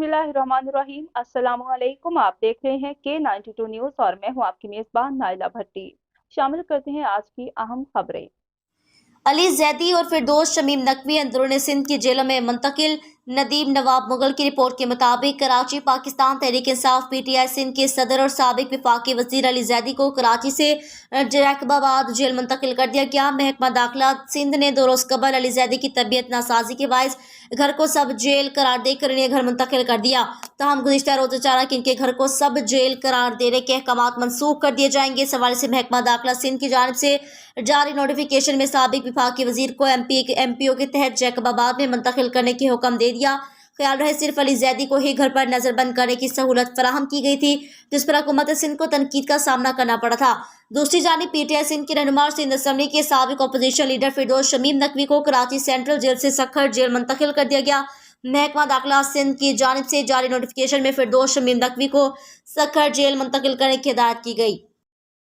बिस्मिल्लाहिर्रहमानिर्रहीम। अस्सलाम वालेकुम। आप देख रहे हैं K92 न्यूज़ और मैं हूं आपकी मेज़बान नाइला भट्टी। शामिल करते हैं आज की अहम खबरें। अली जैदी और फिरदौस शमीम नकवी अंदरूनी सिंध की जेलों में मुंतकिल। नदीम नवाब मुगल की रिपोर्ट के मुताबिक कराची पाकिस्तान तहरीक इंसाफ PTI सिंध के सदर और साबिक वफाकी वजीर अली जैदी को कराची से जैकबाबाद जेल मुंतकिल कर दिया गया। महकमा दाखिला सिंध ने 2 रोज कबल अली जैदी की तबीयत नासाजी के बायस घर को सब जेल करार देकर इन्हें घर मुंतकिल कर दिया। तहम गुज़िश्ता रोज़ अचानक इनके घर को सब जेल करार देने के अहकामात मनसूख कर दिए जाएंगे। इस हवाले से महकमा दाखिला सिंध की जानिब से जारी नोटिफिकेशन में साबिक विफाकी वजीर को MPO के तहत जैकबाबाद में मुंतकिल करने के हुक्म दे दिया। ख्याल रहे सिर्फ अली जैदी को ही घर पर नजरबंद करने की सहूलत फराहम की गई थी, जिस पर हुकूमत सिंध को तनकीद का सामना करना पड़ा था। दूसरी जानिब PTI सिंध के रहनुमा और सिंध असम्बली के साबिक अपोजिशन लीडर फिरदौस शमीम नकवी को कराची सेंट्रल जेल से सक्खर जेल मुंतकिल कर दिया गया। महकमा दाखिला सिंध की जानिब से जारी नोटिफिकेशन में फिरदौस शमीम नकवी को सक्खर जेल मुंतकिल करने की हिदायत की गई।